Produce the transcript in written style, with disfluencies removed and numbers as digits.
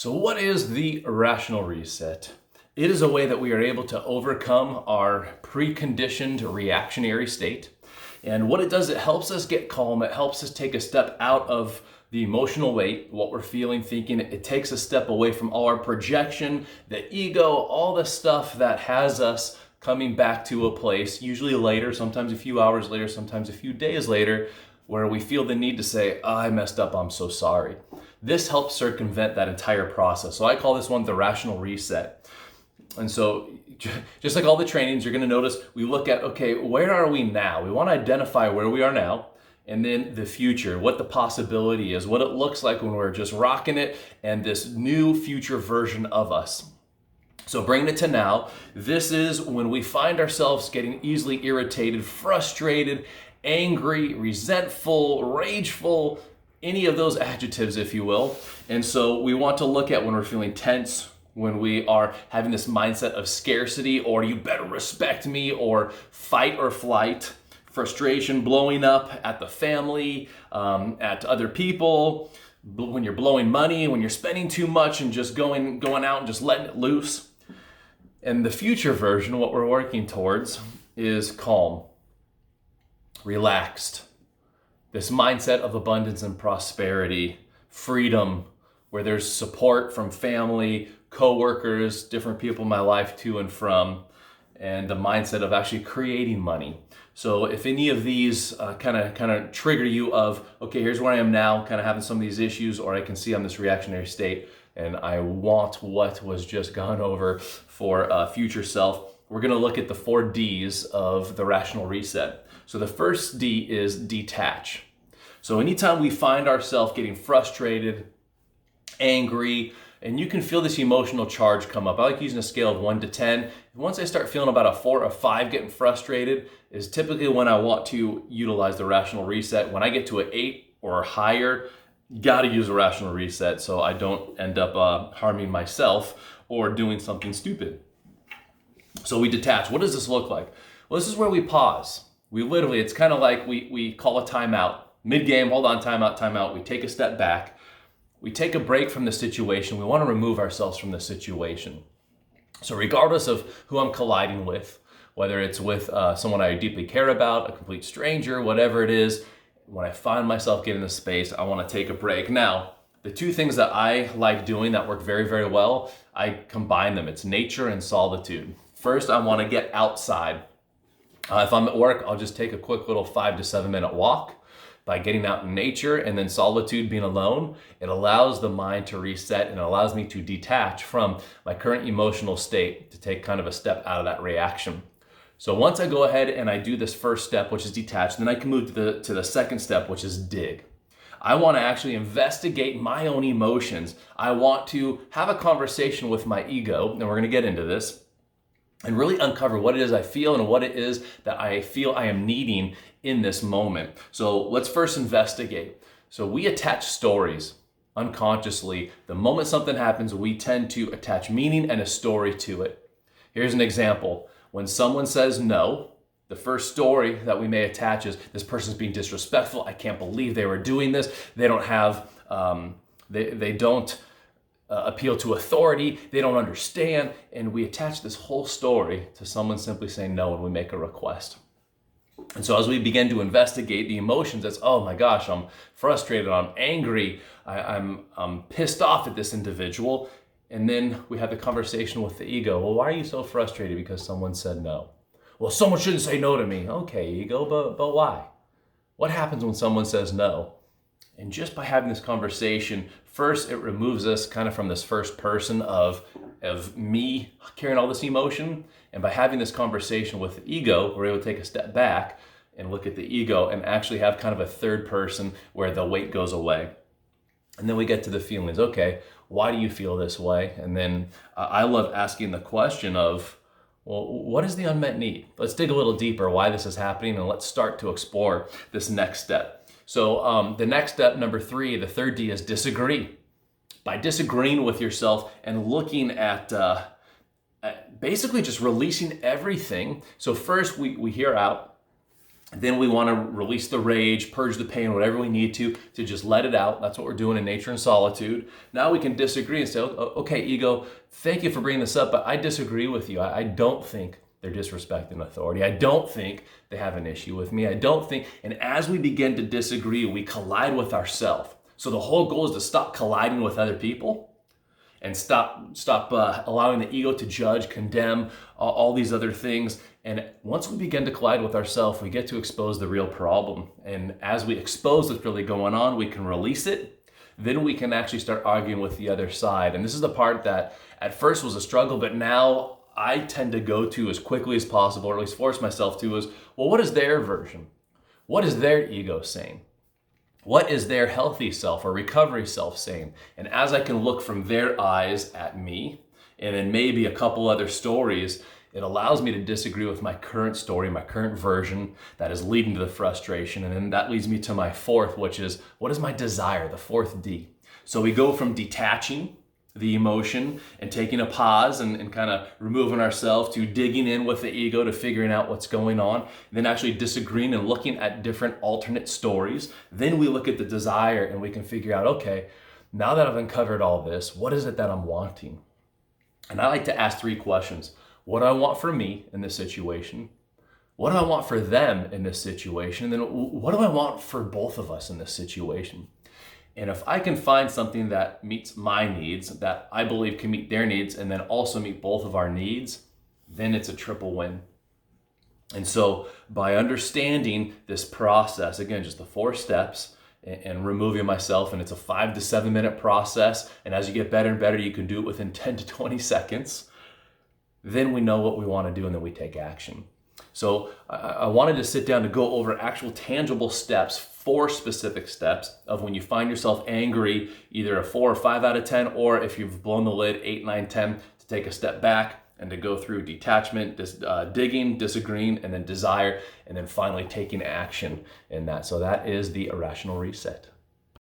So what is the rational reset? It is a way that we are able to overcome our preconditioned reactionary state. And what it does, it helps us get calm. It helps us take a step out of the emotional weight, what we're feeling, thinking. It takes a step away from all our projection, the ego, all the stuff that has us coming back to a place, usually later, sometimes a few hours later, sometimes a few days later, where we feel the need to say, oh, I messed up, I'm so sorry. This helps circumvent that entire process. So I call this one the rational reset. And so just like all the trainings, you're going to notice we look at, okay, where are we now? We want to identify where we are now, and then the future, what the possibility is, what it looks like when we're just rocking it, and this new future version of us. So bringing it to now, this is when we find ourselves getting easily irritated, frustrated, angry, resentful, rageful, any of those adjectives, if you will. And so we want to look at when we're feeling tense, when we are having this mindset of scarcity, or you better respect me, or fight or flight, frustration blowing up at the family, at other people, when you're blowing money, when you're spending too much and just going out and just letting it loose. And the future version, what we're working towards, is calm, relaxed, this mindset of abundance and prosperity, freedom, where there's support from family, coworkers, different people in my life to and from, and the mindset of actually creating money. So if any of these kind of trigger you of, okay, here's where I am now, kind of having some of these issues, or I can see I'm this reactionary state, and I want what was just gone over for future self, we're going to look at the 4 Ds of the rational reset. So the first D is detach. So anytime we find ourselves getting frustrated, angry, and you can feel this emotional charge come up. I like using a scale of 1 to 10. Once I start feeling about a 4 or 5 getting frustrated is typically when I want to utilize the rational reset. When I get to an 8 or higher, got to use a rational reset so I don't end up harming myself or doing something stupid. So we detach. What does this look like? Well, this is where we pause. We literally, it's kind of like we call a timeout. Mid-game, hold on, timeout. We take a step back. We take a break from the situation. We want to remove ourselves from the situation. So regardless of who I'm colliding with, whether it's with someone I deeply care about, a complete stranger, whatever it is, when I find myself getting this space, I want to take a break. Now, the 2 things that I like doing that work very, very well, I combine them. It's nature and solitude. First, I want to get outside. If I'm at work, I'll just take a quick little 5 to 7 minute walk. By getting out in nature, and then solitude, being alone, it allows the mind to reset and it allows me to detach from my current emotional state, to take kind of a step out of that reaction. So once I go ahead and I do this first step, which is detach, then I can move to the second step, which is dig. I want to actually investigate my own emotions. I want to have a conversation with my ego, and we're going to get into this, and really uncover what it is I feel and what it is that I feel I am needing in this moment. So let's first investigate. So we attach stories unconsciously. The moment something happens, we tend to attach meaning and a story to it. Here's an example. When someone says no, the first story that we may attach is, this person's being disrespectful. I can't believe they were doing this. They don't have, they don't appeal to authority, they don't understand, and we attach this whole story to someone simply saying no when we make a request. And so as we begin to investigate the emotions, it's, oh my gosh, I'm frustrated, I'm angry, I'm pissed off at this individual, and then we have the conversation with the ego. Well, why are you so frustrated because someone said no? Well, someone shouldn't say no to me. Okay, ego, but why? What happens when someone says no? And just by having this conversation, first, it removes us kind of from this first person of me carrying all this emotion. And by having this conversation with the ego, we're able to take a step back and look at the ego and actually have kind of a third person where the weight goes away. And then we get to the feelings. Okay, why do you feel this way? And then I love asking the question of, well, what is the unmet need? Let's dig a little deeper why this is happening, and let's start to explore this next step. So the next step, number 3, the third D, is disagree. By disagreeing with yourself and looking at basically just releasing everything. So first we hear out, Then we want to release the rage, purge the pain, whatever we need to just let it out. That's what we're doing in Nature and Solitude. Now we can disagree and say, okay, ego, thank you for bringing this up, but I disagree with you. I don't think they're disrespecting authority. I don't think they have an issue with me. I don't think, and as we begin to disagree, we collide with ourselves. So the whole goal is to stop colliding with other people and stop allowing the ego to judge, condemn, all these other things. And once we begin to collide with ourselves, we get to expose the real problem. And as we expose what's really going on, we can release it. Then we can actually start arguing with the other side. And this is the part that at first was a struggle, but now I tend to go to as quickly as possible, or at least force myself to, is, well, what is their version? What is their ego saying? What is their healthy self or recovery self saying? And as I can look from their eyes at me, and then maybe a couple other stories, it allows me to disagree with my current story, my current version that is leading to the frustration. And then that leads me to my fourth, which is, what is my desire? The fourth D. So we go from detaching the emotion and taking a pause and kind of removing ourselves, to digging in with the ego, to figuring out what's going on, then actually disagreeing and looking at different alternate stories. Then we look at the desire and we can figure out, okay, now that I've uncovered all this, what is it that I'm wanting? And I like to ask 3 questions. What do I want for me in this situation? What do I want for them in this situation? And then what do I want for both of us in this situation? And if I can find something that meets my needs, that I believe can meet their needs, and then also meet both of our needs, then it's a triple win. And so by understanding this process, again, just the 4 steps, and removing myself, and it's a 5 to 7 minute process, and as you get better and better, you can do it within 10 to 20 seconds, then we know what we want to do, and then we take action. So I wanted to sit down to go over actual tangible steps, 4 specific steps of when you find yourself angry, either a 4 or 5 out of 10, or if you've blown the lid, 8, 9, 10, to take a step back and to go through detachment, digging, disagreeing, and then desire, and then finally taking action in that. So that is the irrational reset.